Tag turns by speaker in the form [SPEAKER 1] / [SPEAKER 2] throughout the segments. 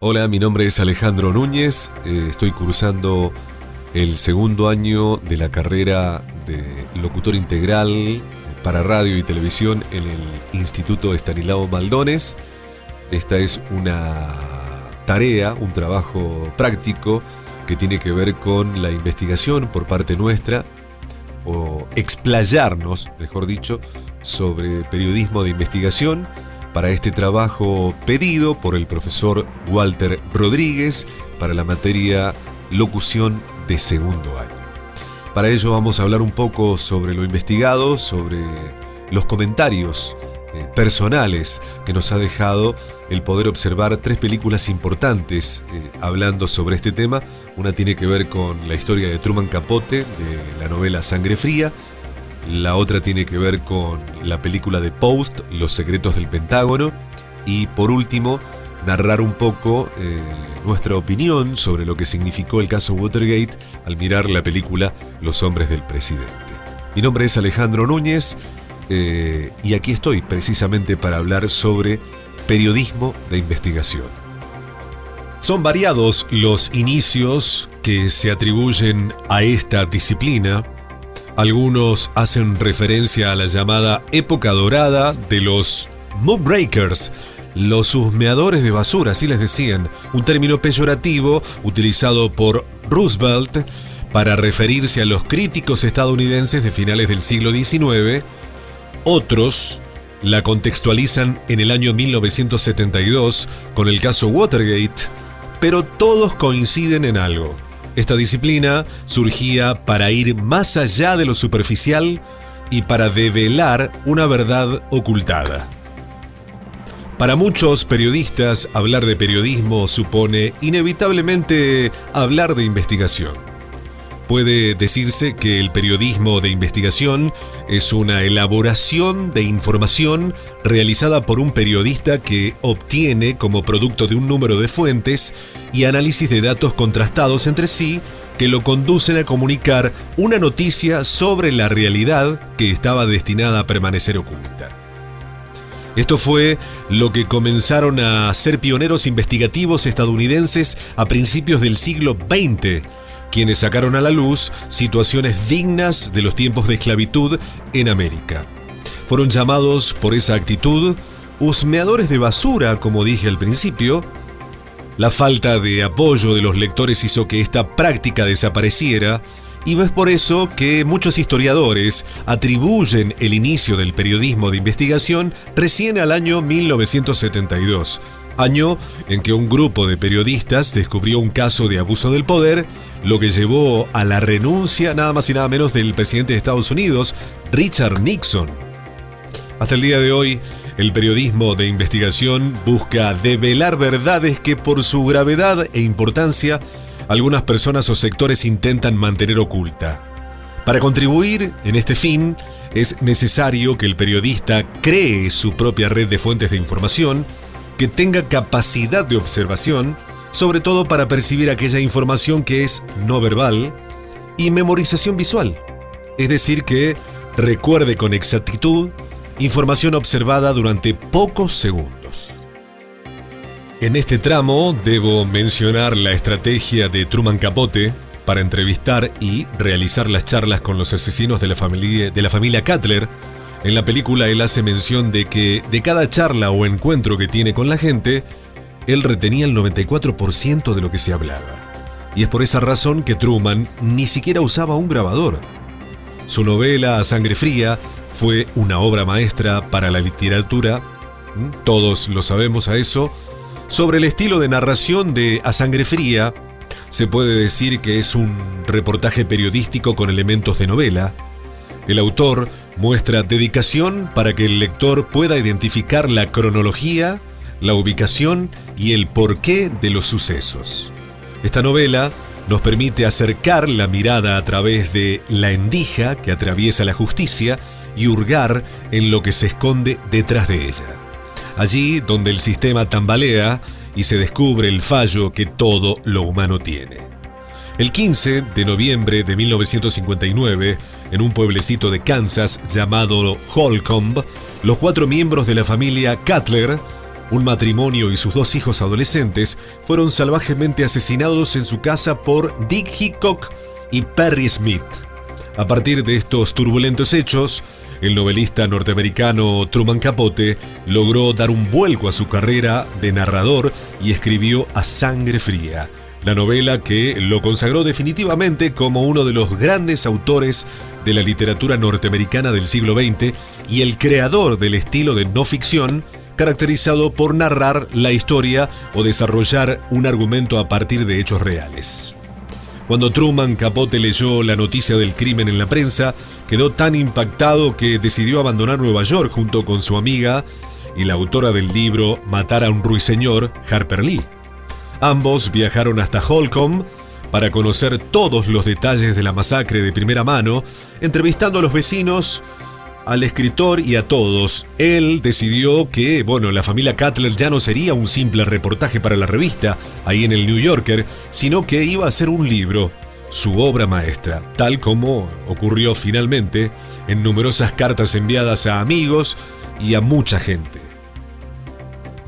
[SPEAKER 1] Hola, mi nombre es Alejandro Núñez, estoy cursando el segundo año de la carrera de locutor integral para radio y televisión en el Instituto Estanislao Maldones. Esta es una tarea, un trabajo práctico que tiene que ver con la investigación por parte nuestra, o explayarnos, mejor dicho, sobre periodismo de investigación. Para este trabajo pedido por el profesor Walter Rodríguez para la materia locución de segundo año. Para ello vamos a hablar un poco sobre lo investigado, sobre los comentarios personales que nos ha dejado el poder observar tres películas importantes hablando sobre este tema. Una tiene que ver con la historia de Truman Capote, de la novela Sangre Fría. La otra tiene que ver con la película de Post, Los secretos del Pentágono. Y por último, narrar un poco nuestra opinión sobre lo que significó el caso Watergate al mirar la película Los hombres del presidente. Mi nombre es Alejandro Núñez y aquí estoy precisamente para hablar sobre periodismo de investigación. Son variados los inicios que se atribuyen a esta disciplina. Algunos hacen referencia a la llamada época dorada de los muckrakers, los husmeadores de basura, así les decían, un término peyorativo utilizado por Roosevelt para referirse a los críticos estadounidenses de finales del siglo XIX. Otros la contextualizan en el año 1972 con el caso Watergate, pero todos coinciden en algo. Esta disciplina surgía para ir más allá de lo superficial y para develar una verdad ocultada. Para muchos periodistas, hablar de periodismo supone inevitablemente hablar de investigación. Puede decirse que el periodismo de investigación es una elaboración de información realizada por un periodista que obtiene como producto de un número de fuentes y análisis de datos contrastados entre sí que lo conducen a comunicar una noticia sobre la realidad que estaba destinada a permanecer oculta. Esto fue lo que comenzaron a ser pioneros investigativos estadounidenses a principios del siglo XX, quienes sacaron a la luz situaciones dignas de los tiempos de esclavitud en América. Fueron llamados por esa actitud husmeadores de basura, como dije al principio. La falta de apoyo de los lectores hizo que esta práctica desapareciera, y es por eso que muchos historiadores atribuyen el inicio del periodismo de investigación recién al año 1972. Año en que un grupo de periodistas descubrió un caso de abuso del poder, lo que llevó a la renuncia nada más y nada menos del presidente de Estados Unidos, Richard Nixon. Hasta el día de hoy, el periodismo de investigación busca develar verdades que por su gravedad e importancia, algunas personas o sectores intentan mantener oculta. Para contribuir en este fin, es necesario que el periodista cree su propia red de fuentes de información, que tenga capacidad de observación, sobre todo para percibir aquella información que es no verbal, y memorización visual, es decir, que recuerde con exactitud información observada durante pocos segundos. En este tramo debo mencionar la estrategia de Truman Capote para entrevistar y realizar las charlas con los asesinos de la familia Cutler. En la película él hace mención de que de cada charla o encuentro que tiene con la gente, él retenía el 94% de lo que se hablaba. Y es por esa razón que Truman ni siquiera usaba un grabador. Su novela Sangre Fría fue una obra maestra para la literatura, todos lo sabemos a eso. Sobre el estilo de narración de A Sangre Fría, se puede decir que es un reportaje periodístico con elementos de novela. El autor muestra dedicación para que el lector pueda identificar la cronología, la ubicación y el porqué de los sucesos. Esta novela nos permite acercar la mirada a través de la endija que atraviesa la justicia y hurgar en lo que se esconde detrás de ella. Allí donde el sistema tambalea y se descubre el fallo que todo lo humano tiene. El 15 de noviembre de 1959, en un pueblecito de Kansas llamado Holcomb, los 4 miembros de la familia Cutler Un matrimonio y sus 2 hijos adolescentes fueron salvajemente asesinados en su casa por Dick Hickok y Perry Smith. A partir de estos turbulentos hechos, el novelista norteamericano Truman Capote logró dar un vuelco a su carrera de narrador y escribió A Sangre Fría, la novela que lo consagró definitivamente como uno de los grandes autores de la literatura norteamericana del siglo XX y el creador del estilo de no ficción, caracterizado por narrar la historia o desarrollar un argumento a partir de hechos reales. Cuando Truman Capote leyó la noticia del crimen en la prensa, quedó tan impactado que decidió abandonar Nueva York junto con su amiga y la autora del libro Matar a un ruiseñor, Harper Lee. Ambos viajaron hasta Holcomb para conocer todos los detalles de la masacre de primera mano, entrevistando a los vecinos, al escritor y a todos. Él decidió que, la familia Cutler ya no sería un simple reportaje para la revista, ahí en el New Yorker, sino que iba a ser un libro, su obra maestra, tal como ocurrió finalmente en numerosas cartas enviadas a amigos y a mucha gente.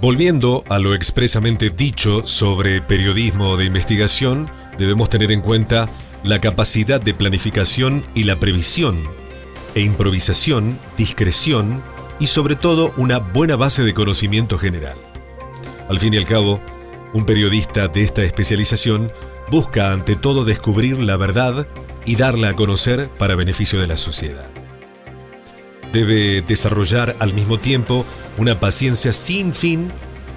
[SPEAKER 1] Volviendo a lo expresamente dicho sobre periodismo de investigación, debemos tener en cuenta la capacidad de planificación y la previsión, e improvisación, discreción y sobre todo una buena base de conocimiento general. Al fin y al cabo, un periodista de esta especialización busca ante todo descubrir la verdad y darla a conocer para beneficio de la sociedad. Debe desarrollar al mismo tiempo una paciencia sin fin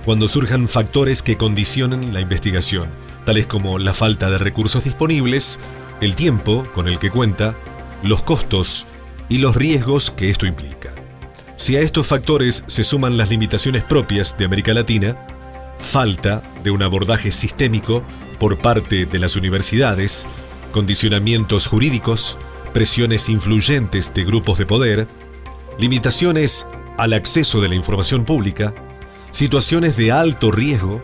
[SPEAKER 1] cuando surjan factores que condicionen la investigación, tales como la falta de recursos disponibles, el tiempo con el que cuenta, los costos y los riesgos que esto implica. Si a estos factores se suman las limitaciones propias de América Latina, falta de un abordaje sistémico por parte de las universidades, condicionamientos jurídicos, presiones influyentes de grupos de poder, limitaciones al acceso de la información pública, situaciones de alto riesgo,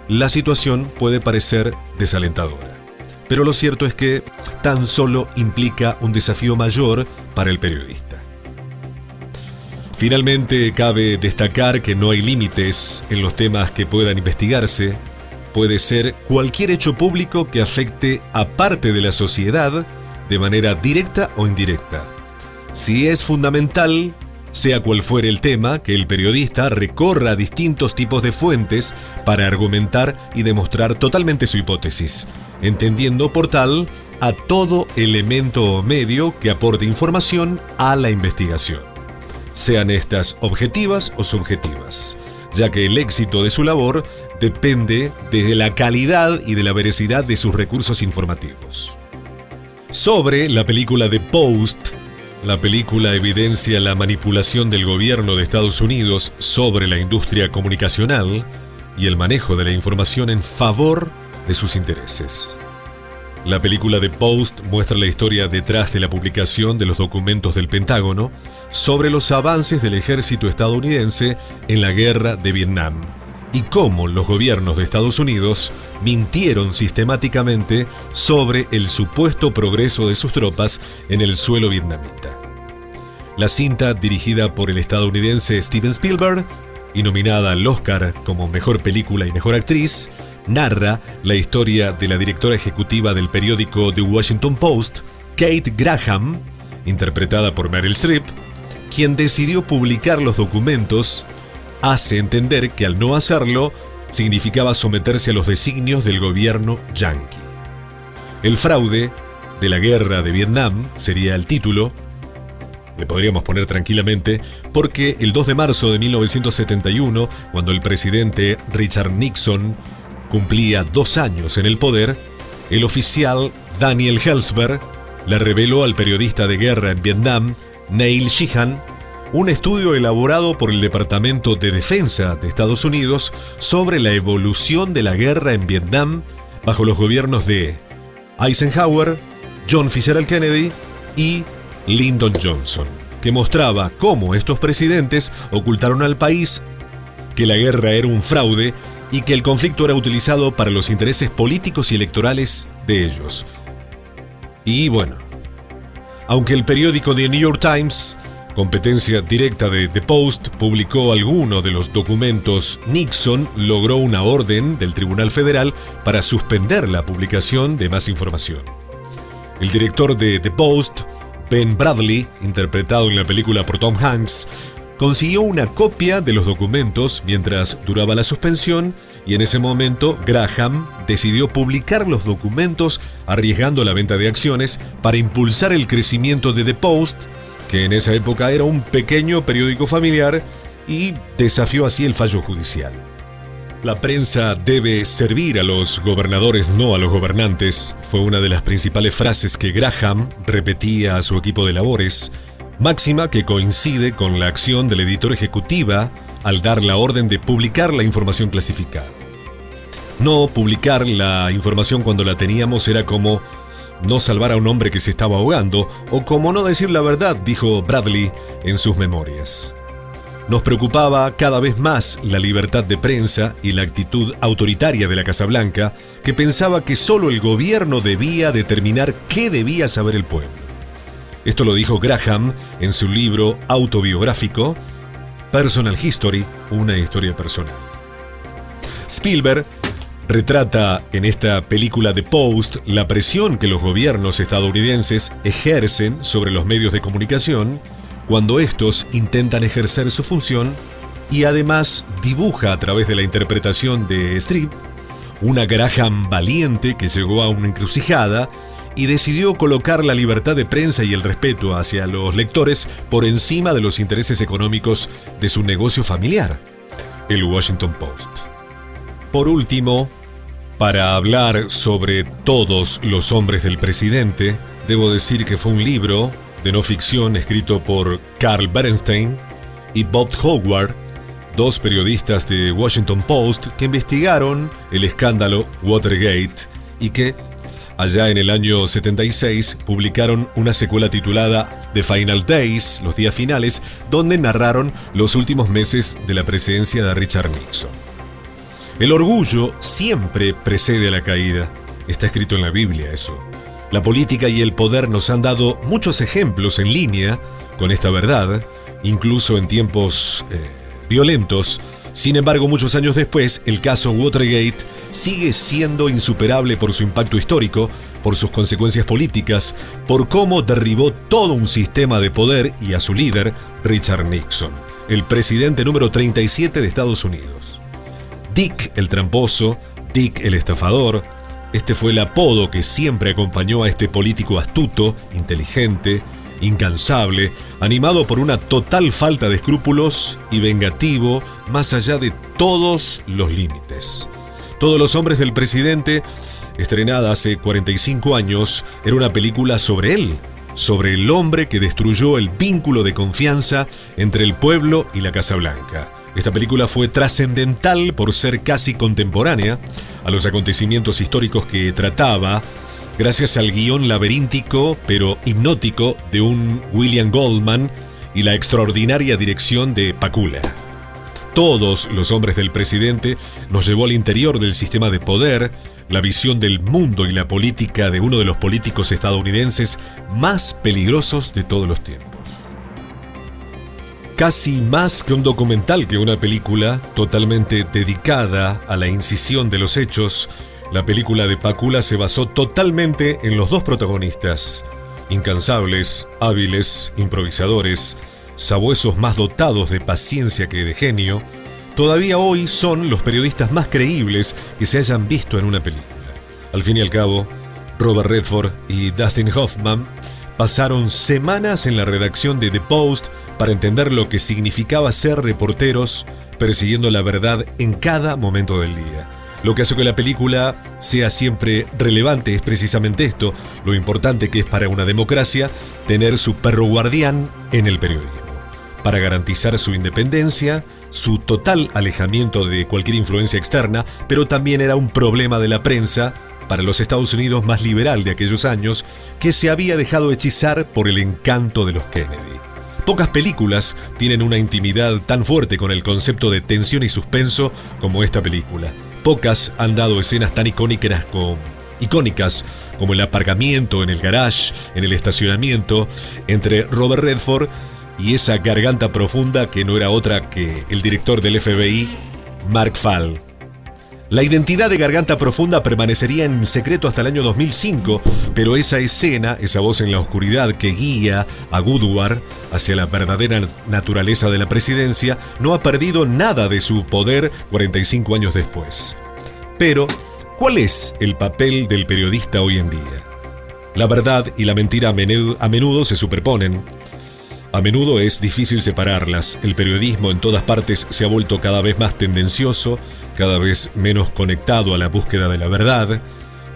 [SPEAKER 1] la situación puede parecer desalentadora. Pero lo cierto es que tan solo implica un desafío mayor para el periodista. Finalmente, cabe destacar que no hay límites en los temas que puedan investigarse. Puede ser cualquier hecho público que afecte a parte de la sociedad de manera directa o indirecta. Si es fundamental, sea cual fuere el tema, que el periodista recorra distintos tipos de fuentes para argumentar y demostrar totalmente su hipótesis, entendiendo por tal a todo elemento o medio que aporte información a la investigación, sean estas objetivas o subjetivas, ya que el éxito de su labor depende de la calidad y de la veracidad de sus recursos informativos. Sobre la película The Post, la película evidencia la manipulación del gobierno de Estados Unidos sobre la industria comunicacional y el manejo de la información en favor de sus intereses. La película The Post muestra la historia detrás de la publicación de los documentos del Pentágono sobre los avances del ejército estadounidense en la guerra de Vietnam y cómo los gobiernos de Estados Unidos mintieron sistemáticamente sobre el supuesto progreso de sus tropas en el suelo vietnamita. La cinta, dirigida por el estadounidense Steven Spielberg y nominada al Oscar como Mejor Película y Mejor Actriz, narra la historia de la directora ejecutiva del periódico The Washington Post, Kate Graham, interpretada por Meryl Streep, quien decidió publicar los documentos. Hace entender que al no hacerlo, significaba someterse a los designios del gobierno yanqui. El fraude de la guerra de Vietnam sería el título. Le podríamos poner tranquilamente, porque el 2 de marzo de 1971, cuando el presidente Richard Nixon cumplía 2 años en el poder, el oficial Daniel Ellsberg le reveló al periodista de guerra en Vietnam, Neil Sheehan, un estudio elaborado por el Departamento de Defensa de Estados Unidos sobre la evolución de la guerra en Vietnam bajo los gobiernos de Eisenhower, John Fitzgerald Kennedy y Lyndon Johnson, que mostraba cómo estos presidentes ocultaron al país que la guerra era un fraude y que el conflicto era utilizado para los intereses políticos y electorales de ellos. Y bueno, aunque el periódico The New York Times competencia directa de The Post, publicó algunos de los documentos. Nixon logró una orden del Tribunal Federal para suspender la publicación de más información. El director de The Post, Ben Bradlee, interpretado en la película por Tom Hanks, consiguió una copia de los documentos mientras duraba la suspensión y en ese momento Graham decidió publicar los documentos arriesgando la venta de acciones para impulsar el crecimiento de The Post, que en esa época era un pequeño periódico familiar, y desafió así el fallo judicial. La prensa debe servir a los gobernadores, no a los gobernantes, fue una de las principales frases que Graham repetía a su equipo de labores, máxima que coincide con la acción de la editora ejecutiva al dar la orden de publicar la información clasificada. No publicar la información cuando la teníamos era como no salvar a un hombre que se estaba ahogando, o como no decir la verdad, dijo Bradlee en sus memorias. Nos preocupaba cada vez más la libertad de prensa y la actitud autoritaria de la Casa Blanca, que pensaba que solo el gobierno debía determinar qué debía saber el pueblo. Esto lo dijo Graham en su libro autobiográfico Personal History, una historia personal. Spielberg retrata en esta película The Post la presión que los gobiernos estadounidenses ejercen sobre los medios de comunicación cuando estos intentan ejercer su función, y además dibuja a través de la interpretación de Streep una Graham valiente que llegó a una encrucijada y decidió colocar la libertad de prensa y el respeto hacia los lectores por encima de los intereses económicos de su negocio familiar, el Washington Post. Por último, para hablar sobre Todos los hombres del presidente, debo decir que fue un libro de no ficción escrito por Carl Bernstein y Bob Howard, dos periodistas de Washington Post que investigaron el escándalo Watergate y que, allá en el año 76, publicaron una secuela titulada The Final Days, los días finales, donde narraron los últimos meses de la presidencia de Richard Nixon. El orgullo siempre precede a la caída. Está escrito en la Biblia eso. La política y el poder nos han dado muchos ejemplos en línea con esta verdad, incluso en tiempos violentos. Sin embargo, muchos años después, el caso Watergate sigue siendo insuperable por su impacto histórico, por sus consecuencias políticas, por cómo derribó todo un sistema de poder y a su líder, Richard Nixon, el presidente número 37 de Estados Unidos. Dick el tramposo, Dick el estafador, este fue el apodo que siempre acompañó a este político astuto, inteligente, incansable, animado por una total falta de escrúpulos y vengativo más allá de todos los límites. Todos los hombres del presidente, estrenada hace 45 años, era una película sobre él, sobre el hombre que destruyó el vínculo de confianza entre el pueblo y la Casa Blanca. Esta película fue trascendental por ser casi contemporánea a los acontecimientos históricos que trataba, gracias al guión laberíntico pero hipnótico de un William Goldman y la extraordinaria dirección de Pakula. Todos los hombres del presidente nos llevó al interior del sistema de poder, la visión del mundo y la política de uno de los políticos estadounidenses más peligrosos de todos los tiempos. Casi más que un documental que una película totalmente dedicada a la incisión de los hechos, la película de Pakula se basó totalmente en los dos protagonistas, incansables, hábiles, improvisadores, sabuesos más dotados de paciencia que de genio. Todavía hoy son los periodistas más creíbles que se hayan visto en una película. Al fin y al cabo, Robert Redford y Dustin Hoffman pasaron semanas en la redacción de The Post para entender lo que significaba ser reporteros persiguiendo la verdad en cada momento del día. Lo que hace que la película sea siempre relevante es precisamente esto, lo importante que es para una democracia tener su perro guardián en el periodismo, para garantizar su independencia, su total alejamiento de cualquier influencia externa, pero también era un problema de la prensa para los Estados Unidos más liberal de aquellos años, que se había dejado hechizar por el encanto de los Kennedy. Pocas películas tienen una intimidad tan fuerte con el concepto de tensión y suspenso como esta película. Pocas han dado escenas tan icónicas como el aparcamiento en el garage, en el estacionamiento, entre Robert Redford y esa garganta profunda que no era otra que el director del FBI, Mark Fall. La identidad de Garganta Profunda permanecería en secreto hasta el año 2005, pero esa escena, esa voz en la oscuridad que guía a Woodward hacia la verdadera naturaleza de la presidencia, no ha perdido nada de su poder 45 años después. Pero, ¿cuál es el papel del periodista hoy en día? La verdad y la mentira a menudo se superponen. A menudo es difícil separarlas. El periodismo en todas partes se ha vuelto cada vez más tendencioso, cada vez menos conectado a la búsqueda de la verdad.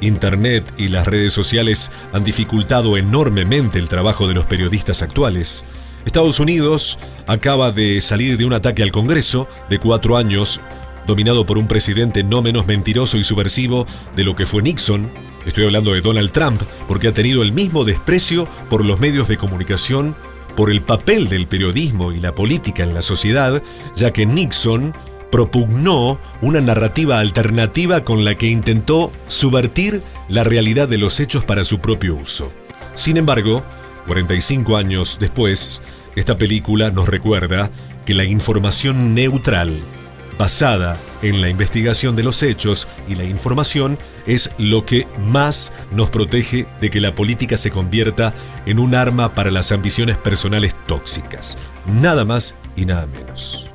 [SPEAKER 1] Internet y las redes sociales han dificultado enormemente el trabajo de los periodistas actuales. Estados Unidos acaba de salir de un ataque al Congreso de 4 años, dominado por un presidente no menos mentiroso y subversivo de lo que fue Nixon. Estoy hablando de Donald Trump, porque ha tenido el mismo desprecio por los medios de comunicación, por el papel del periodismo y la política en la sociedad, ya que Nixon propugnó una narrativa alternativa con la que intentó subvertir la realidad de los hechos para su propio uso. Sin embargo, 45 años después, esta película nos recuerda que la información neutral, basada en la investigación de los hechos y la información, es lo que más nos protege de que la política se convierta en un arma para las ambiciones personales tóxicas. Nada más y nada menos.